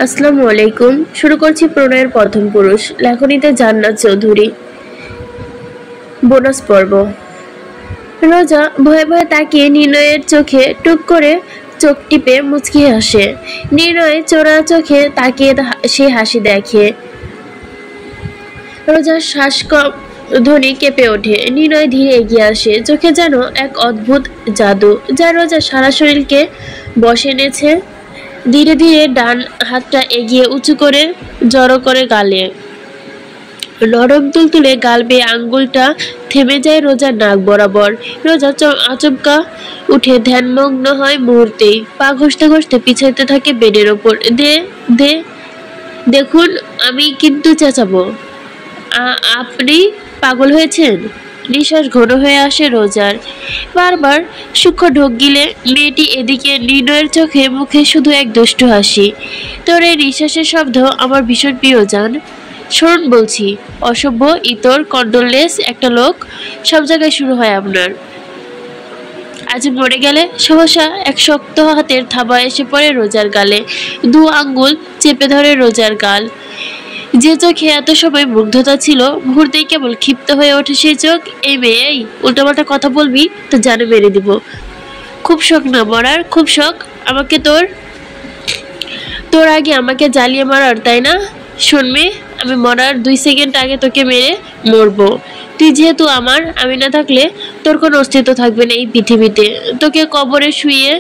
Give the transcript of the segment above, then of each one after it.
আসসালামু আলাইকুম। শুরু করছি প্রণয়ের প্রথম পুরুষ, লেখনীতে জান্নাত চৌধুরী। বোনাস পর্ব। রোজা ভয়ে ভয়ে তাকিয়ে নির্ণয়ের চোখে টুক করে চোখ টিপে মুচকি হাসে। নির্ণয় চোরা চোখে তাকিয়ে সে হাসি দেখে। রোজার শ্বাস ধ্বনি কেঁপে ওঠে। নির্ণয় ধীরে এগিয়ে আসে, চোখে যেন এক অদ্ভুত জাদু যা রোজা সারা শরীরকে বশে এনেছে। ধীরে ধীরে ডান হাতটা এগিয়ে উঁচু করে জড়ো করে গালে, নরম তুলতুলে গাল বেয়ে আঙ্গুলটা থেমে যায় রোজার নাক বরাবর। রোজা আচমকা উঠে ধ্যানমগ্ন হয় মুহূর্তেই, পা ঘষতে ঘষতে পিছাইতে থাকে বেডের ওপর। দেখুন, আমি কিন্তু চেঁচাবো। আপনি পাগল হয়েছেন? নিঃশ্বাস ঘন হয়ে আসে রোজার। বারবার সূক্ষ্ম ঢোক গিলে মেয়েটি এদিকে। নির্ণয়ের চোখে মুখে শুধু এক দুষ্টু হাসি। তোর এই নিঃশ্বাসের শব্দ আমার ভীষণ প্রিয় জান। শোন বলছি, অসভ্য, ইতর, কন্ডললেস একটা লোক। সব জায়গায় শুরু হয় আপনার। আজ মরে গেলে। সহসা এক শক্ত হাতের থাবা এসে পড়ে রোজার গালে। দু আঙ্গুল চেপে ধরে রোজার গাল। যে চোখে এত সময় মুগ্ধতা ছিল, মুহূর্তেই কেবল ক্ষিপ্ত হয়ে ওঠে সেই চোখ। এই মেয়ে, এই উল্টাপাল্টা কথা বলবি তো জানে মেরে দিব। খুব শখ না মরার? খুব শখ আমাকে তোর আগে আমাকে জ্বালিয়ে মারার, তাই না? শোন মেয়ে, আমি মরার 2 সেকেন্ড আগে তোকে মেরে মরবো। তুই যেহেতু আমার, আমি না থাকলে তোর কোনো অস্তিত্ব থাকবে না এই পৃথিবীতে। তোকে কবরে শুয়ে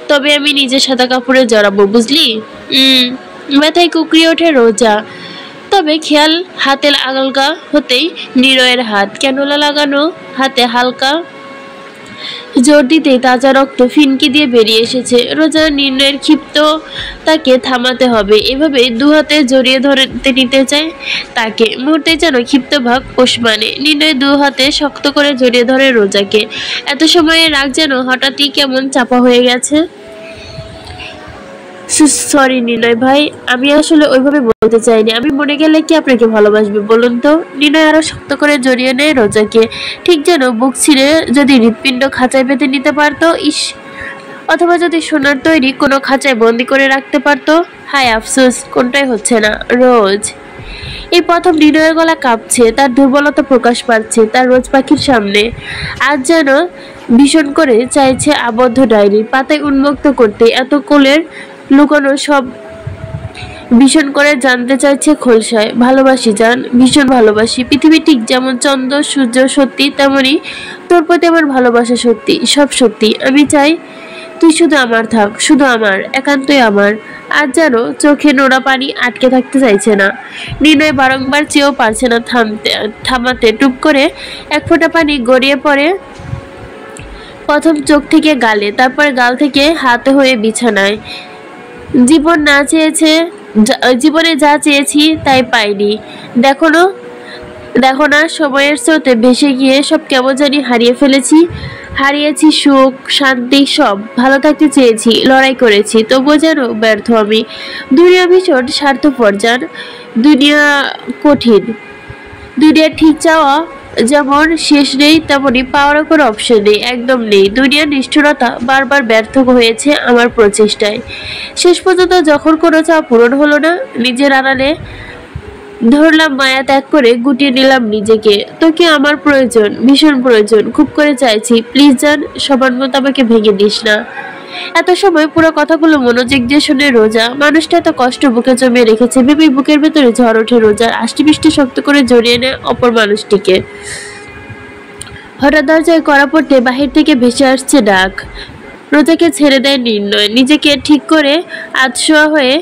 তবে আমি নিজের সাদা কাপড়ে জড়াবো, বুঝলি? ব্যথায় কুকড়িয়ে ওঠে রোজা। তবে খেয়াল হাতের আলগা হতেই নিরয়ের হাত, ক্যানোলা লাগানো হাতে হালকা জোর দিতেই তাজা রক্ত ফিনকি দিয়ে বেরিয়ে এসেছে। রোজা নির্ণয়ের ক্ষিপ্ত তাকে থামাতে হবে। এভাবে দু হাতে জড়িয়ে ধরতে নিতে চায় তাকে। মুহূর্তে যেন ক্ষিপ্ত ভাব ওসমানে। নির্ণয় দু হাতে শক্ত করে জড়িয়ে ধরে রোজাকে। এত সময়ে রাগ যেন হঠাৎই কেমন চাপা হয়ে গেছে। সরি নির্ণয় ভাই, আমি আসলে ওইভাবে বলতে চাইনি। আমি মরে গেলে কি আপনাকে ভালোবাসবে বলুন তো? নির্ণয় আরো শক্ত করে জড়িয়ে নেয় রোজাকে, ঠিক যেন বুক ছিঁড়ে যদি হৃৎপিণ্ড খাঁচায় বেঁধে নিতে পারতো। ইস, অথবা যদি সোনার তৈরি কোনো খাঁচায় বন্দি করে রাখতে পারতো। হায় আফসোস, কোনটাই হচ্ছে না। রোজ এই প্রথম নির্ণয়ের গলা কাঁপছে, তার দুর্বলতা প্রকাশ পাচ্ছে তার রোজ পাখির সামনে। আজ যেন ভীষণ করে চাইছে আবদ্ধ ডায়েরির পাতায় উন্মুক্ত করতে। এত কোলের লুকানো সব ভীষণ করে জানতে চাইছে খোলসায়। ভালোবাসি জান, ভীষণ ভালোবাসি। পৃথিবী ঠিক যেমন চন্দ্র সূর্য সত্যি, তেমনি তোর প্রতি আমার ভালোবাসা সত্যি, সব সত্যি। আমি চাই তুই শুধু আমার থাক, শুধু আমার, একান্তই আমার। আজ যেন চোখে নোড়া পানি আটকে থাকতে চাইছে না। নির্ণয় বারংবার চেয়েও পারছে না থামাতে। টুপ করে এক ফোঁটা পানি গড়িয়ে পড়ে প্রথম চোখ থেকে গালে, তারপর গাল থেকে হাতে হয়ে বিছানায়। জীবনে যা চেয়েছি তাই পাইনি। দেখো না, সময়ের স্রোতে ভেসে গিয়ে সব কেমন জানি হারিয়েছি সুখ, শান্তি, সব। ভালো থাকতে চেয়েছি, লড়াই করেছি, তবুও যেন ব্যর্থ আমি। দুনিয়া ভীষণ স্বার্থপর জান। দুনিয়া কঠিন। দুনিয়া ঠিক চাওয়া যেমন শেষ নেই, তেমনি পাওয়ারও কোনো অপশন নেই, একদম নেই। দুনিয়ার নিষ্ঠুরতা বারবার ব্যর্থ হয়েছে আমার প্রচেষ্টায়। শেষ পর্যন্ত যখন কোনো চাওয়া পূরণ হলো না, নিজের আড়ালে ধরলাম মায়া, ত্যাগ করে গুটিয়ে নিলাম নিজেকে। তোকে আমার প্রয়োজন, ভীষণ প্রয়োজন। খুব করে চাইছি, প্লিজ জান, সবার মতো আমাকে ভেঙে দিস না। এত সময় পুরো কথাগুলো মনোযোগ দিয়ে শুনে রোজা মানুষটা এত কষ্ট বুকে জমিয়ে রেখেছে ভেবেই বুকের ভেতরে ঝড় ওঠে রোজার। আষ্টিপৃষ্টি শক্ত করে জড়িয়ে নেয় অপর মানুষটিকে। হঠাৎ দরজায় কড়া পড়তে বাহির থেকে ভেসে আসছে ডাক। রোজাকে ছেড়ে দেয় নির্ণয়, নিজেকে ঠিক করে আধশোয়া হয়ে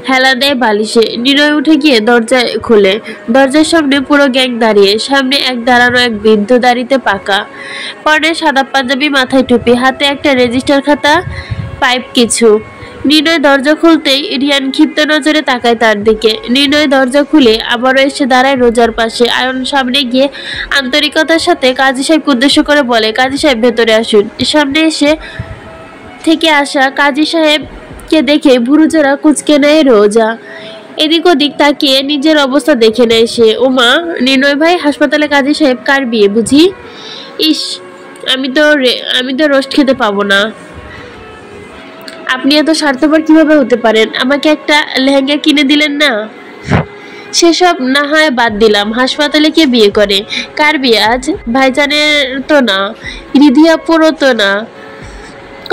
হেলা দেয় বালিশে। নির্ণয় উঠে গিয়ে দরজা খুলে। দরজার সামনে পুরো গ্যাং দাঁড়িয়ে। সামনে দাঁড়ানো এক বৃদ্ধ, দাড়িতে পাকা, পরনে সাদা পাঞ্জাবি, মাথায় টুপি, হাতে একটা রেজিস্টার খাতা, পাইপ কিছু। নির্ণয় দরজা খুলতেই রিয়ান ক্ষিপ্ত নজরে তাকায় তার দিকে। নির্ণয় দরজা খুলে আবারও এসে দাঁড়ায় রোজার পাশে। আয়ন সামনে গিয়ে আন্তরিকতার সাথে কাজী সাহেবকে উদ্দেশ্য করে বলে, কাজী সাহেব ভেতরে আসুন। সামনে এসে থেকে আসা কাজী সাহেবকে দেখে ভুরুজোড়া কুঁচকে নেয় রোজা। এদিক ওদিক তাকিয়ে নিজের অবস্থা দেখে নেয় সে। ওমা, নির্ণয় ভাই, হাসপাতালে কাজী সাহেব, কার বিয়ে বুঝি? ইস, আমি তো রোস্ট খেতে পাবো না। আপনি এত স্বার্থপর কিভাবে হতে পারেন? আমাকে একটা লেহেঙ্গা কিনে দিলেন না? সেসব না হয় বাদ দিলাম, হাসপাতালে কে বিয়ে করে? কার বিয়ে আজ? ভাইজানের তো না, রিধিয়াপুরও তো না।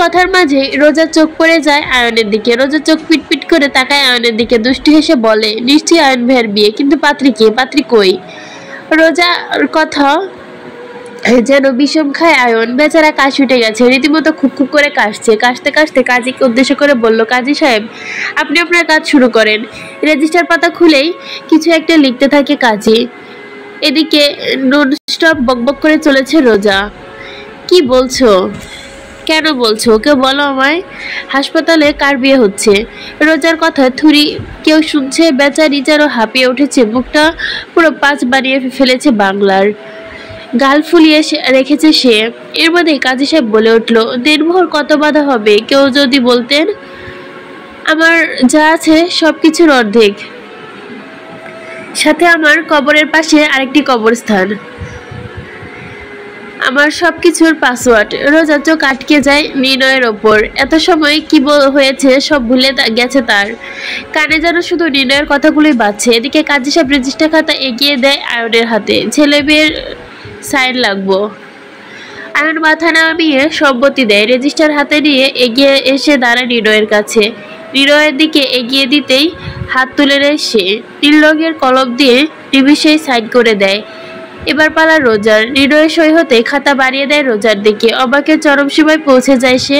কথার মাঝে রোজার চোখ পড়ে যায় আয়নের দিকে। রোজা চোখ পিটপিট করে তাকায় আয়নের দিকে, দুষ্টু হেসে বলে, নিশ্চয়ই আয়ন ভাইয়ের বিয়ে, কিন্তু পাত্রী কে? পাত্রী কই? রোজার কথা যেন বিষম খায় আয়ন। বেচারা কাশ উঠে গেছে, রীতিমতো খুব খুব করে কাশছে। কাশতে কাশতে কাজীকে উদ্দেশ্য করে বলল, কাজী সাহেব, আপনি আপনার কাজ শুরু করেন। রেজিস্টার পাতা খুলেই কিছু একটা লিখতে থাকে কাজী। এদিকে ননস্টপ বকবক করে চলেছে রোজা। কি বলছো? কেন বলছো? কেউ বলো আমায়। হাসপাতালে কার বিয়ে হচ্ছে? রোজার কথা থুরি কেউ শুনছে? বেচারি যেন হাঁপিয়ে উঠেছে, মুখটা পুরো পাঁচ বানিয়ে ফেলেছে বাংলার। গাল ফুলিয়ে রেখেছে সে। এর মধ্যে কাজী সাহেব বলে উঠল, দিনভর কত বাধা হবে, কেউ যদি বলতেন। আমার যা আছে সবকিছুর অর্ধেক, সাথে আমার কবরের পাশে আরেকটি কবরস্থান, আমার সবকিছুর পাসওয়ার্ড। রোজা চোখ আটকে যায় নির্ণয়ের ওপর। এত সময় কি হয়েছে সব ভুলে গেছে তার। কানে যেন শুধু নির্ণয়ের কথাগুলোই বাজছে। এদিকে কাজী সাহেব রেজিস্টার খাতা এগিয়ে দেয় আয়নের হাতে। ছেলে মেয়ের সাইন লাগবো। আয়ন মাথা নামিয়ে সম্মতি দেয়। রেজিস্টার হাতে নিয়ে এগিয়ে এসে দাঁড়ায় নির্ণয়ের কাছে। নির্ণয়ের দিকে এগিয়ে দিতেই হাত তুলে নেয় সে। নীল রঙের কলম দিয়ে নিমিষেই সাইন করে দেয়। এবার পালা রোজার। নির্ণয়ের সই হতে খাতা বাড়িয়ে দেয় রোজার দিকে। অবাকের চরম সীমায় পৌঁছে যায় সে।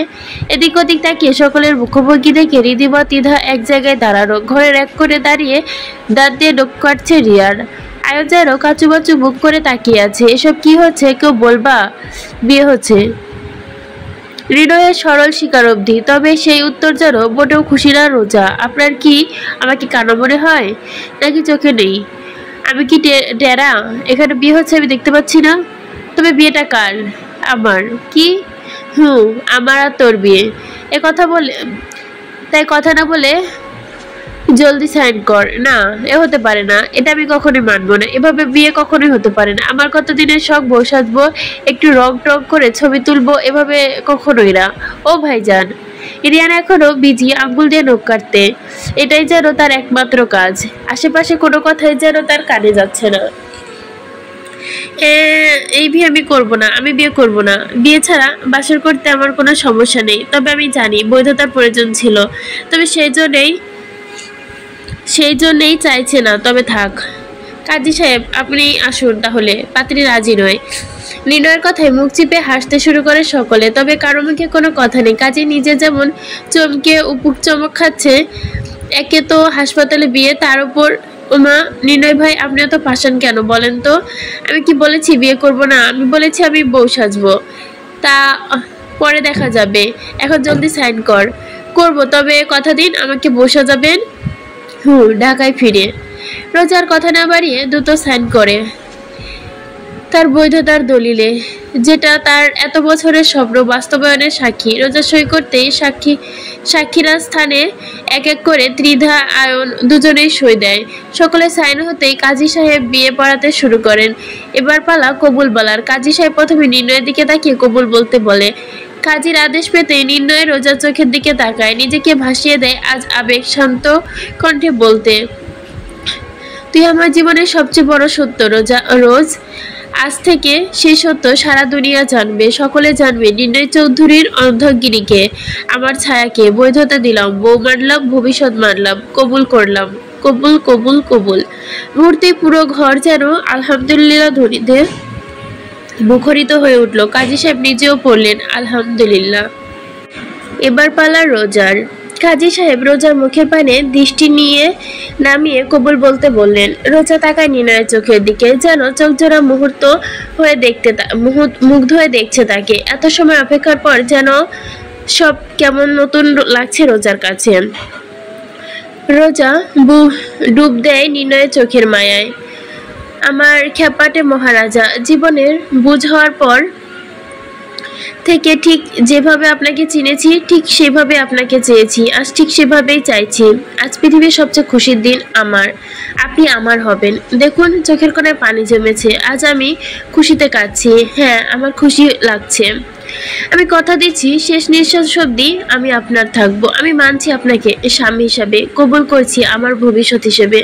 এদিক ওদিক তাকিয়ে সকলের মুখোমুখি দেখে রিদিমা তিধা এক জায়গায় দাঁড়ানো। ঘরের এক করে দাঁড়িয়ে দাঁত দিয়ে নখ কাটছে রিয়ার। আয়ন যেন কাচুমাচু মুখ করে তাকিয়ে আছে। এসব কি হচ্ছে? কেউ বলবা বিয়ে হচ্ছে। হৃদয়ের সরল স্বীকারোক্তি, তবে সেই উত্তর যেন মোটেও খুশি না রোজা। আপনার কি আমাকে কানা মনে হয়, নাকি চোখে নেই? আমি কি ডেরা? এখানে বিয়ে হচ্ছে আমি দেখতে পাচ্ছি না? তবে বিয়েটা কার? আমার। কি? আমার আর তোর বিয়ে। এ কথা বলে তাই কথা না বলে জলদি সাইন কর। না, এ হতে পারে না, এটা আমি কখনোই মানবো না। এভাবে বিয়ে কখনোই হতে পারে না। আমার কতদিনের শখ, বউ সাজবো, একটু রং টং করে ছবি তুলবো, এভাবে কখনোই না। ও ভাইজান। রিয়ান এখনো বিজি আঙ্গুল দিয়ে নখ কাটতে। এটাই যেন তার একমাত্র কাজ। আশেপাশে কোনো কথাই যেন তার কানে যাচ্ছে না। এই বিয়ে আমি করবো না, আমি বিয়ে করবো না। বিয়ে ছাড়া বাসর করতে আমার কোনো সমস্যা নেই, তবে আমি জানি বৈধতার প্রয়োজন ছিল, তবে সেই জন্যেই চাইছে না। তবে থাক। কাজী সাহেব আপনি আসুন তাহলে। পাত্রী রাজি নয়। নির্ণয়ের কথায় মুখ চিপে হাসতে শুরু করে সকলে, তবে কারো মুখে কোনো কথা নেই। কাজী নিজে যেমন চমকে উপুক চমক খাচ্ছে। একে তো হাসপাতালে বিয়ে, তার উপর ওমা। নির্ণয় ভাই, আপনি এত পাষাণ কেন বলেন তো? আমি কি বলেছি বিয়ে করব না? আমি বলেছি আমি বউ সাজবো। তা পরে দেখা যাবে, এখন জলদি সাইন কর। করব, তবে কথা দিন আমাকে বউ সাজাবেন। ঢাকায় ফিরে রোজার কথা না বাড়িয়ে দ্রুত সাইন করে তার বৈধতার দলিলে, যেটা তার এত বছরের স্বপ্ন বাস্তবায়নের সাক্ষী। রোজা সই করতেই সাক্ষীরা স্থানে এক এক করে ত্রিধা আয়ন দুজনেই সই দেয়। সকলে সাইন হতেই কাজী সাহেব বিয়ে পড়াতে শুরু করেন। এবার পালা কবুল বলার। কাজী সাহেব প্রথমে নির্ণয়ের দিকে তাকিয়ে কবুল বলতে বলে। কাজীর আদেশ পেতে নির্ণয় রোজার চোখের দিকে তাকায়, নিজেকে ভাসিয়ে দেয় আজ আবেগ শান্ত কণ্ঠে বলতে, তুই আমার জীবনের সবচেয়ে বড় সত্য রোজ। আজ থেকে সেই সত্য সারা দুনিয়া জানবে, সকলে জানবে নির্ণয় চৌধুরীর অর্ধগিরিকে, আমার ছায়াকে। বৈধতা দিলাম, বউ মানলাম, ভবিষ্যৎ মানলাম, কবুল করলাম। কবুল কবুল কবুল। মুহূর্তে পুরো ঘর যেন আলহামদুলিল্লাহ ধ্বনিতে মুখরিত হয়ে উঠল। কাজী সাহেব নিজেও পড়লেন আলহামদুলিল্লাহ। এবার পালা রোজার। কাজী সাহেব রোজার মুখের পানে দৃষ্টি নামিয়ে কবুল বলতে বললেন। রোজা তাকায় নির্ণয়ের চোখের দিকে, যেন চোখজোড়া মুগ্ধ হয়ে দেখছে তাকে। এত সময় অপেক্ষার পর যেন সব কেমন নতুন লাগছে রোজার কাছে। রোজা ডুব দেয় নির্ণয়ের চোখের মায়ায়। আমার খ্যাপাটে মহারাজা, জীবনের বুঝ হওয়ার পর থেকে ঠিক যেভাবে আপনাকে চিনেছি, ঠিক সেভাবে আপনাকে চেয়েছি, আজ ঠিক সেভাবেই চাইছি। আজ পৃথিবীর সবচেয়ে খুশির দিন আমার। আপনি আমার হবেন। দেখুন চোখের কোণায় পানি জমেছে। আজ আমি খুশিতে কাঁদছি। হ্যাঁ, আমার খুশি লাগছে। আমি কথা দিচ্ছি শেষ নিঃশ্বাস অবধি আমি আপনার থাকবো। আমি মানছি আপনাকে স্বামী হিসাবে, কবুল করছি আমার ভবিষ্যৎ হিসেবে।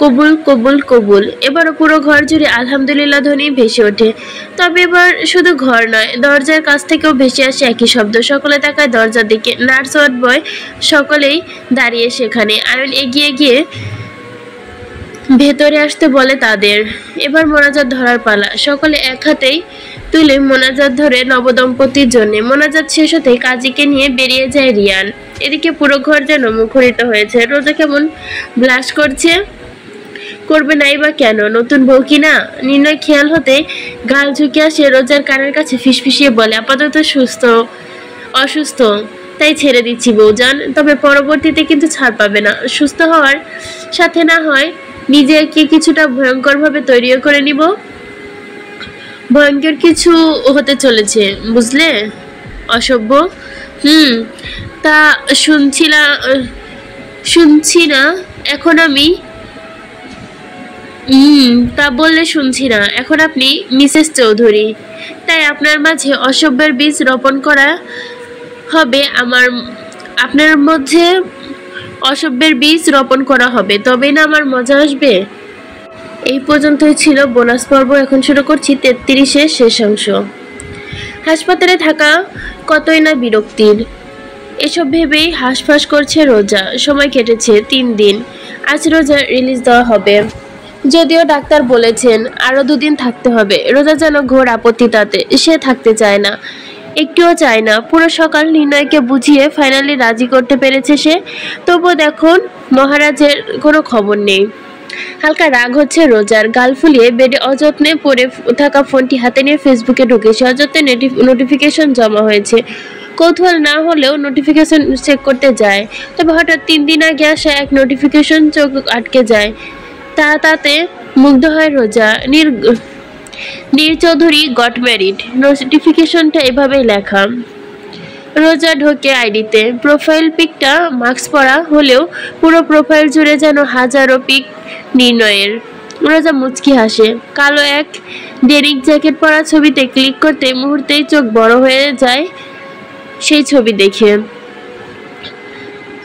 কবুল কবুল কবুল। এবারও পুরো ঘর জুড়ে আলহামদুলিল্লাহ ধ্বনি ভেসে ওঠে। তবে এবার শুধু ঘর নয়, দরজার কাছ থেকেও ভেসে আসে একই শব্দ। সকলে তাকায় দরজার দিকে। নার্স, ওয়ার্ড বয় সকলেই দাঁড়িয়ে সেখানে। আয়ন এগিয়ে গিয়ে ভেতরে আসতে বলে তাদের। এবার মোনাজাত ধরার পালা। সকলে এক হাতেই তুলে মোনাজাত ধরে নবদম্পতির জন্য। মোনাজাত শেষ হতেই কাজীকে নিয়ে বেরিয়ে যায় রিয়ান। এদিকে পুরো ঘর যেন মুখরিত হয়েছে। রোজা কেমন ব্লাশ করছে, করবে নাই বা কেন, নতুন বউ কিনা। নির্ণয় খেয়াল হতে গাল ঝুঁকে আসে রোজার কানের কাছে, ফিসফিসিয়ে বলে, আপাতত অসুস্থ, তাই ছেড়ে দিচ্ছি বউজান, তবে পরবর্তীতে কিন্তু ছাড় পাবে না। সুস্থ হওয়ার সাথে না হয় নিজেকে কিছুটা ভয়ঙ্কর ভাবে তৈরিও করে নিব। ভয়ঙ্কর কিছু হতে চলেছে, বুঝলে অসভ্য। তা শুনছি না এখন আমি তা বললে শুনছি না। এখন আপনি মিসেস চৌধুরী, তাই আপনার মাঝে অসভ্যের বীজ রোপণ করা হবে। আপনার মধ্যে অসভ্যের বীজ রোপণ করা হবে, তবেই না আমার মজা আসবে। এই পর্যন্তই ছিল বোনাস পর্ব। এখন শুরু করছি 33-এর শেষ অংশ। হাসপাতালে থাকা কতই না বিরক্তির, এসব ভেবেই হাঁসফাঁস করছে রোজা। সময় কেটেছে 3 দিন। আজ রোজা রিলিজ দেওয়া হবে, যদিও ডাক্তার বলেছেন আরো 2 দিন থাকতে হবে। রোজা যেন ঘোর আপত্তি তাতে, সে থাকতে চায় না, একটুও চায় না। পুরো সকাল নির্ণয়কে বুঝিয়ে ফাইনালি রাজি করতে পেরেছে সে। তবুও দেখুন মহারাজের কোনো খবর নেই। হালকা রাগ হচ্ছে রোজার। গাল ফুলিয়ে বেডে অযত্নে পড়ে থাকা ফোনটি হাতে নিয়ে ফেসবুকে ঢুকে সে অযত্নে নোটিফিকেশন জমা হয়েছে। কৌতূহল না হলেও নোটিফিকেশন চেক করতে যায়। তবে হঠাৎ 3 দিন আগে আসা এক নোটিফিকেশন চোখ আটকে যায়। তাতে মুগ্ধ হয় রোজা। নীর চৌধুরী গট ম্যারিড। নোটিফিকেশনটা এভাবেই লেখা। রোজা ঢোকে আইডিতে। প্রোফাইল পিকটা মাস্ক পরা হলেও পুরো প্রোফাইল জুড়ে যেন হাজারো পিক নির্ণয়ের। রোজা মুচকি হাসে। কালো এক ডেনিক জ্যাকেট পরা ছবিতে ক্লিক করতে মুহূর্তেই চোখ বড় হয়ে যায় সেই ছবি দেখে।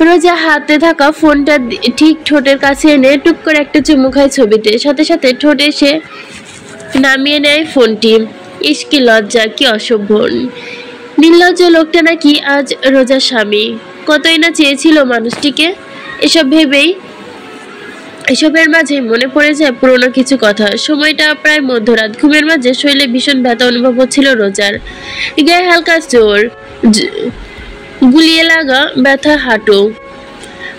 রোজা হাতে থাকা ফোনটা ঠিক ঠোঁটের কাছে এনে টুক করে একটা চুমু খায় ছবিতে। সাথে সাথে ঠোঁটে সে নামিয়ে নেয় ফোনটি। ইস কি লজ্জা, কি অসভ্য। নির্লজ্জ লোকটা নাকি আজ রোজার স্বামী। কতই না চেয়েছিল মানুষটিকে। এসবের মাঝে মনে পড়ে যায় পুরনো কিছু কথা। সময়টা প্রায় মধ্যরাত। ঘুমের মাঝে শরীরে ভীষণ ব্যথা অনুভব হচ্ছিল রোজার। গায়ে হালকা জোর, গুলিয়ে লাগা ব্যথা হাঁটু,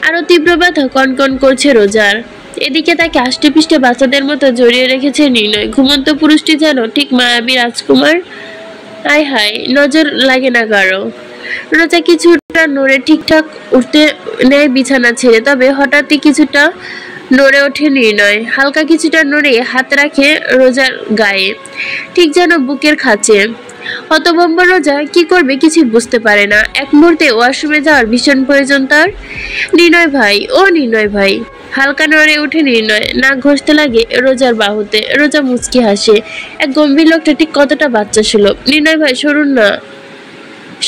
আরো তীব্র ব্যথা কনকন করছে রোজার। এদিকে তাকে আষ্টে পিষ্টে বাচ্চাদের মতো জড়িয়ে রেখেছে নির্ণয়। ঘুমন্ত পুরুষটি যেন ঠিক মায়াবী রাজকুমার। আয় হায়, নজর লাগে না কারো। রোজা কিছুটা নড়ে ঠিকঠাক উঠতে নেয় বিছানা ছেড়ে। তবে হঠাৎই কিছুটা নড়ে ওঠে নির্ণয়। হালকা কিছুটা নড়ে হাত রাখে রোজার গায়ে, ঠিক যেন বুকের খাঁচে। হতভম্ব রোজা কি করবে কিছু বুঝতে পারে না। এক মুহূর্তে ওয়াশরুমে যাওয়ার ভীষণ প্রয়োজন তার। নির্ণয় ভাই, ও নির্ণয় ভাই। হালকা নড়ে উঠে নির্ণয়। নাক ঘষতে লাগে রোজার বাহুতে। রোজা মুচকি হাসে। এক গম্ভীর লোকটা ঠিক কতটা বাচ্চা সুলভ। নির্ণয় ভাই সরুন না।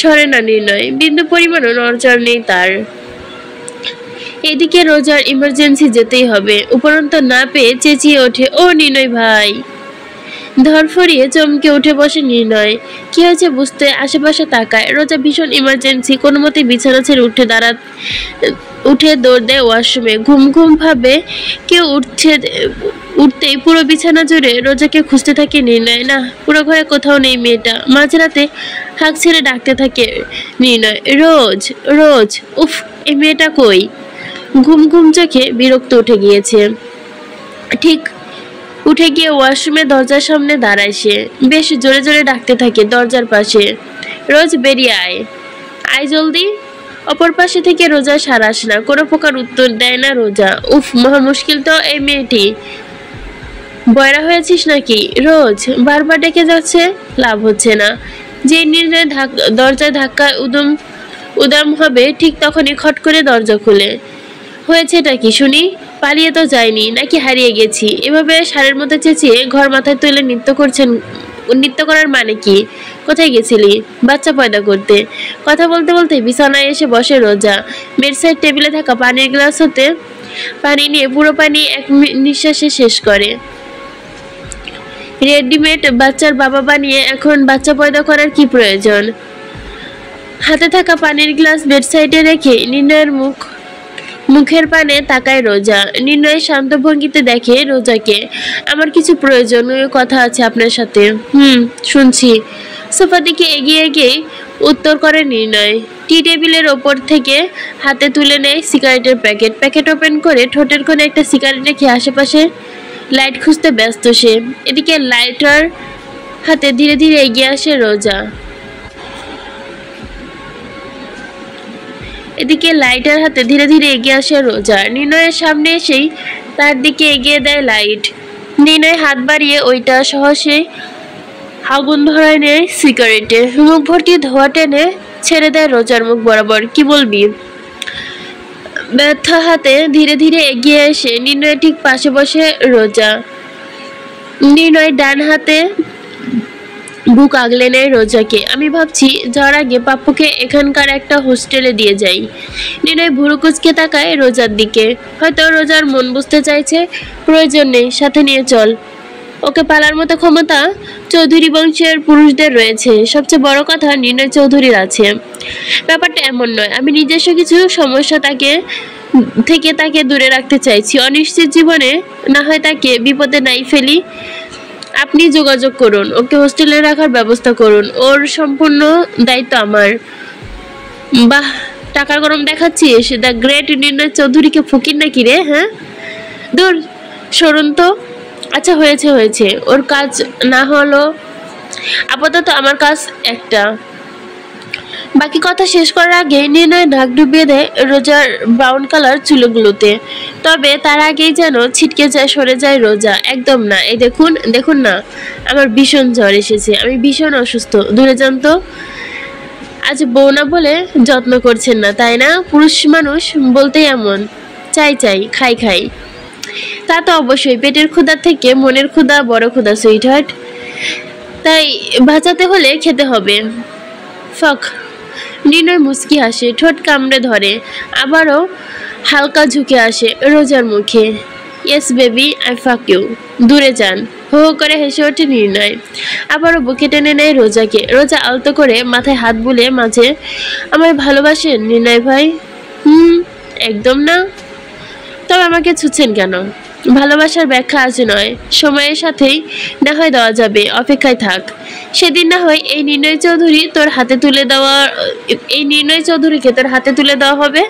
সরে না নির্ণয়। বিন্দু পরিমাণও নড়চড় নেই তার। এদিকে রোজার ইমার্জেন্সি যেতেই হবে। উপরন্ত না পেয়ে চেঁচিয়ে ওঠে, ও নির্ণয় ভাই। ধরফরিয়ে চমকে উঠে বসে নির্ণয়। কি হয়েছে বুঝতে আশেপাশে তাকায়। রোজা ভীষণ ইমার্জেন্সি। কোনো মতে বিছানা ছেড়ে উঠে দৌড় দেয় ওয়াশরুমে। ঘুম ঘুম ভাবে কেউ উঠতেই পুরো বিছানা জুড়ে রোজাকে খুঁজতে থাকে নির্ণয়। না, পুরো ঘরে কোথাও নেই মেয়েটা। মাঝরাতে হাঁক ছেড়ে ডাকতে থাকে নির্ণয়, রোজ রোজ। উফ, এই মেয়েটা কই? ঘুম ঘুম চোখে বিরক্ত উঠে গিয়েছে। ঠিক উঠে গিয়ে ওয়াশরুমে দরজার সামনে দাঁড়ায় সে। বেশ জোরে জোরে ডাকতে থাকে দরজার পাশে, রোজ বেরিয়ে আয়, আয় জলদি। অপর পাশে থেকে রোজা সাড়া আসে না। কোনো প্রকার উত্তর দেয় না রোজা। উফ, মহা মুশকিল তো এই মেয়েটি। বয়রা হয়েছিস নাকি? রোজ বারবার ডেকে যাচ্ছে, লাভ হচ্ছে না। যে নির্ণয় দরজায় ধাক্কা উদাম হবে ঠিক তখনই খট করে দরজা খুলে। হয়েছেটা কি শুনি? পালিয়ে তো যায়নি, নাকি হারিয়ে গেছি? এভাবে ষাঁড়ের মতো চেঁচিয়ে ঘর মাথায় তুলে নৃত্য করছেন নৃত্য করার মানে কি? কোথায় গেছিলি? বাচ্চা পয়দা করতে। কথা বলতে বলতে বিছানায় এসে বসে রোজা। বেডসাইড টেবিলে থাকা পানির গ্লাস হতে পানি নিয়ে পুরো পানি এক নিঃশ্বাসে শেষ করে। রেডিমেড বাচ্চার বাবা বানিয়ে এখন বাচ্চা পয়দা করার কি প্রয়োজন? হাতে থাকা পানির গ্লাস বেডসাইডে রেখে নির্ণয়ের মুখের পানে তাকায় রোজা। নির্ণয় শান্ত ভঙ্গিতে দেখে রোজাকে। আমার কিছু প্রয়োজনীয় কথা আছে আপনার সাথে। শুনছি। সোফা দিকে এগিয়ে গিয়ে উত্তর করে নির্ণয়। টি টেবিলের ওপর থেকে হাতে তুলে নেয় সিগারেটের প্যাকেট ওপেন করে ঠোঁটের কোণে একটা সিগারেট রেখে আশেপাশে লাইট খুঁজতে ব্যস্ত সে। এদিকে লাইটার হাতে ধীরে ধীরে এগিয়ে আসে রোজা। নির্ণয়ের সামনে এসেই তার দিকে এগিয়ে দেয় লাইট। নির্ণয় হাত বাড়িয়ে ওইটা সহসে আগুন ধরায় নেয় সিগারেটে। মুখ ভর্তি ধোয়া টেনে ছেড়ে দেয় রোজার মুখ বরাবর। কি বলবি? ব্যথা হাতে ধীরে ধীরে এগিয়ে এসে নির্ণয়ের ঠিক পাশে বসে রোজা। নির্ণয় ডান হাতে বুক আগলে নেয় রোজাকে। আমি ভাবছি যাওয়ার আগে পাপ্পুকে এখানকার একটা হোস্টেলে দিয়ে যাই। নির্ণয় ভুরু কুঁচকে তাকায় রোজার দিকে। হয়তো রোজার মন বুঝতে চাইছে। প্রয়োজন নেই, সাথে নিয়ে চল। ওকে পালার মতো ক্ষমতা চৌধুরী বংশের পুরুষদের রয়েছে। সবচেয়ে বড় কথা নির্ণয় চৌধুরীর আছে। ব্যাপারটা এমন নয়, আমি নিজস্ব কিছু সমস্যা থেকে তাকে দূরে রাখতে চাইছি। অনিশ্চিত জীবনে না হয় তাকে বিপদে নাই ফেলি। আপনি যোগাযোগ করুন, ওকে হোস্টেলে রাখার ব্যবস্থা করুন। ওর সম্পূর্ণ দায়িত্ব আমার। বাহ, টাকার গরম দেখাচ্ছিস? দ্য গ্রেট নির্ণয় চৌধুরীকে ফকির নাকি রে? হ্যাঁ, দূর সরুন তো। আচ্ছা, হয়েছে। ওর কাজ না হলো আপাতত আমার কাজ একটা। বাকি কথা শেষ করার আগে নির্ণয় নাক ডুবিয়ে দেয় রোজার ব্রাউন কালার চুলগুলোতে। তবে তার আগেই যেন ছিটকে সরে যায় রোজা। একদম না, এই দেখুন না, আমার ভীষণ জ্বর এসেছে, আমি ভীষণ অসুস্থ। দূরে যান তো। আজ বউ না বলে যত্ন করছেন না, তাই না? পুরুষ মানুষ বলতেই এমন। চাই খাই। তা তো অবশ্যই, পেটের ক্ষুধা থেকে মনের ক্ষুধা বড় ক্ষুধা সুইটহার্ট। তাই বাঁচাতে হলে খেতে হবে। ফক। নির্ণয় মুচকি হাসে, ঠোঁট কামড়ে ধরে, আবারও হালকা ঝুঁকে আসে রোজার মুখে। Yes baby, I fuck you. দূরে যান। হো করে হেসে ওঠে নির্ণয়। আবারও বুকে টেনে নেয় রোজাকে। রোজা আলতো করে মাথায় হাত বুলিয়ে মাঝে, আমায় ভালোবাসেন নির্ণয় ভাই? একদম না। তবে আমাকে ছুঁচ্ছেন কেন? ভালোবাসার ব্যাখ্যা আজ নয়, সময়ের সাথেই না হয় দেওয়া যাবে। অপেক্ষায় থাক। সেদিন না হয় এই নির্ণয় চৌধুরীকে তোর হাতে তুলে দেওয়া হবে।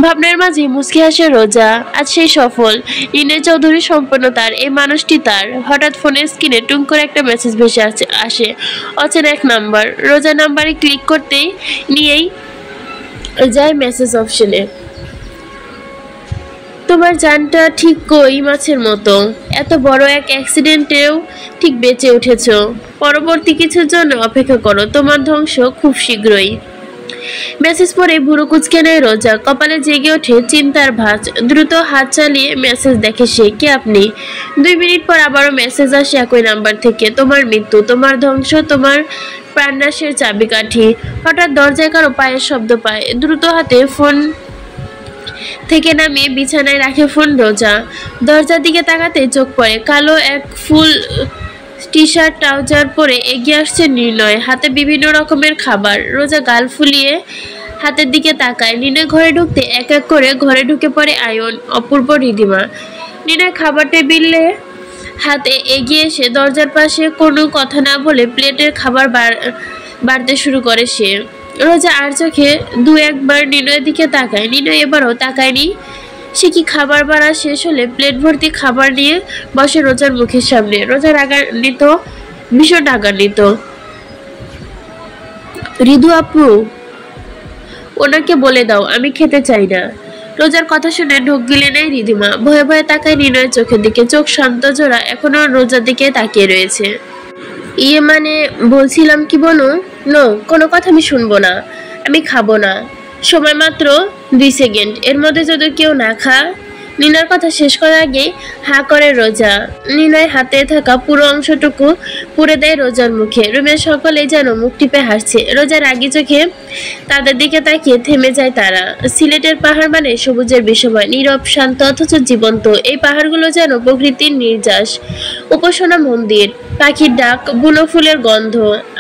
ভাবনার মাঝে মুচকি হাসে রোজা। আজ সেই সফল। নির্ণয় চৌধুরী সম্পূর্ণ তার, এই মানুষটি তার। হঠাৎ ফোনের স্ক্রিনে টুং করে একটা মেসেজ ভেসে আসে। অচেনা এক নাম্বার। রোজা নাম্বারে ক্লিক করতেই নিয়েই যায় মেসেজ অপশনে। তোমার জানটা ঠিক কই মাছের মতো। এত বড় এক অ্যাক্সিডেন্টেও ঠিক বেঁচে উঠেছ। পরবর্তী কিছুর জন্য অপেক্ষা করো, তোমার ধ্বংস খুব শীঘ্রই। মেসেজ পড়ে ভুরু কুঁচকে নেয় রোজা। কপালে জেগে ওঠে চিন্তার ভাঁজ। দ্রুত হাত চালিয়ে মেসেজ দেখে সে। কে আপনি? 2 মিনিট পর আবারও মেসেজ আসে একই নাম্বার থেকে। তোমার মৃত্যু, তোমার ধ্বংস, তোমার প্রাণনাশের চাবিকাঠি। হঠাৎ দরজায় কারো পায়ের শব্দ পায়। দ্রুত হাতে ফোন থেকে নামিয়ে বিছানায় রাখে ফোন রোজা। দরজার দিকে তাকাতে চোখ পড়ে। কালো এক ফুল টি শার্ট ট্রাউজার পরে এগিয়ে আসছে নির্ণয়। হাতে বিভিন্ন রকমের খাবার। রোজা গাল ফুলিয়ে হাতের দিকে তাকায়। নির্ণয় ঘরে ঢুকতে এক এক করে ঘরে ঢুকে পড়ে আয়ন, অপূর্ব, রিধিমা। নির্ণয় খাবার টেবিলে হাতে এগিয়ে এসে দরজার পাশে কোনো কথা না বলে প্লেটের খাবার বাড়তে শুরু করে সে। রোজা আর চোখে 2-1 বার নির্ণয়ের দিকে তাকায়। নির্ণয় এবারও তাকায়নি। সে কি খাবার বাড়া শেষ হলে প্লেট ভর্তি খাবার নিয়ে বসে রোজার মুখের সামনে। রোজা রাগান্বিত, ভীষণ রাগান্বিত। রিধু আপু, ওনাকে বলে দাও আমি খেতে চাই না। রোজার কথা শুনে ঢোক গিলে নেয় রিধিমা। ভয়ে ভয়ে তাকায় নির্ণয়ের চোখের দিকে। চোখ শান্ত জোড়া, এখনো রোজার দিকে তাকিয়ে রয়েছে। ইয়ে মানে বলছিলাম কি বনু, নো, কোনো কথা আমি শুনবো না। আমি খাবো না। সময় মাত্র 2 সেকেন্ড। এর মধ্যে যদি কেউ না নিনার কথা শেষ করার আগেই হা করে রোজা। নিলয় হাতে থাকা পুরো অংশটুকু পুড়ে দেয় রোজার মুখে। রুমের সকলেই যেন মুখ টিপে হাসছে। রোজার রাগি চোখে তাদের দিকে তাকিয়ে থেমে যায় তারা। সিলেটের পাহাড় মানে সবুজের বিষময়, নীরব, শান্ত অথচ জীবন্ত। এই পাহাড়গুলো যেন প্রকৃতির নির্যাস, উপাসনা মন্দির, পাখির ডাক, বুনো ফুলের গন্ধ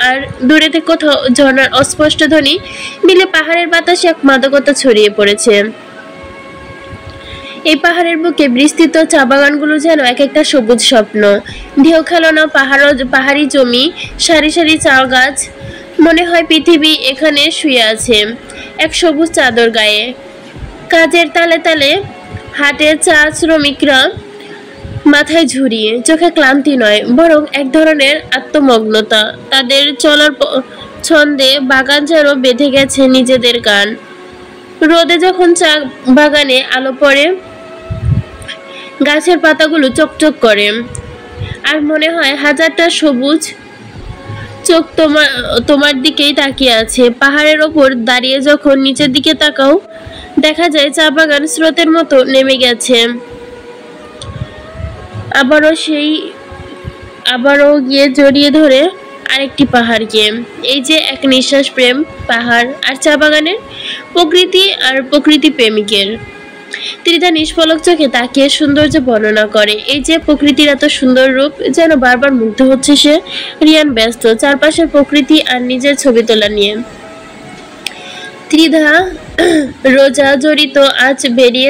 আর দূরেতে কোথাও ঝর্ণার অস্পষ্ট ধ্বনি মিলে পাহাড়ের বাতাসে এক মাদকতা ছড়িয়ে পড়েছে। এই পাহাড়ের বুকে বিস্তৃত চা বাগানগুলো যেন এক একটা সবুজ স্বপ্ন। ঢেউ খেলানো পাহাড়ি জমি, সারি সারি চা গাছ, মনে হয় পৃথিবী এখানে শুয়ে আছে এক সবুজ চাদর গায়ে। কাজের তালে তালে হাটে চা শ্রমিকরা মাথায় ঝুরিয়ে, চোখে ক্লান্তি নয় বরং এক ধরনের আত্মমগ্নতা। তাদের চলার ছন্দে বাগান যেন বেঁধে গেছে নিজেদের গান। রোদে যখন চা বাগানে আলো পড়ে, গাছের পাতাগুলো চকচক করে আর মনে হয় হাজারটা সবুজ চোখ তোমার দিকেই তাকিয়ে আছে। পাহাড়ের ওপর দাঁড়িয়ে যখন নিচের দিকে তাকাও, দেখা যায় চা বাগান স্রোতের মতো নেমে গেছে। আবারও গিয়ে জড়িয়ে ধরে আরেকটি পাহাড়কে। এই যে এক নিঃশ্বাস প্রেম, পাহাড় আর চা বাগানের, প্রকৃতি আর প্রকৃতি প্রেমিকের। ত্রিধা নিষ্পলক চোখে তাকিয়ে সৌন্দর্য বর্ণনা করে। এই যে প্রকৃতির এত সুন্দর রূপ, যেন বারবার মুগ্ধ হচ্ছে সে। রিয়ান ব্যস্ত চারপাশের প্রকৃতি আর নিজের ছবি তোলা নিয়ে। ত্রিধা রোজা জড়িত আজ বেরিয়ে